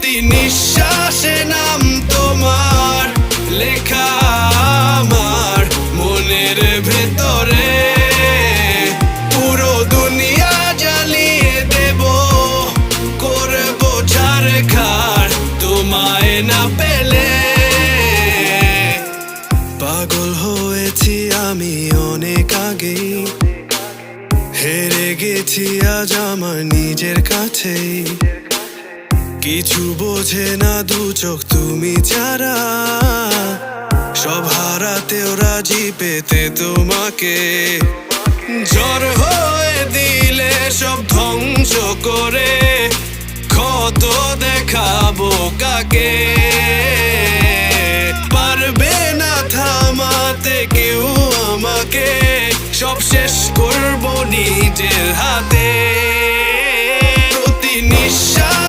প্রতি নিঃশ্বাসে নাম তোমার লেখা আমার মনের ভেতরে। পুরো দুনিয়া জ্বালিয়ে দেব, করব ছারখার তোমায় না পেলে। পাগল হয়েছি আমি অনেক আগেই, হেরে গেছি আজ আমার নিজের কাছেই। কিছু বোঝে না দু চোখ তুমি ছাড়া, সব হারাতেও রাজি পেতে তোমাকে। ঝড় হয়ে দিলে সব ধ্বংস করে, ক্ষত দেখাবো কাকে। পারবে না থামাতে কেউ আমাকে, সব শেষ করবো নিজের হাতে।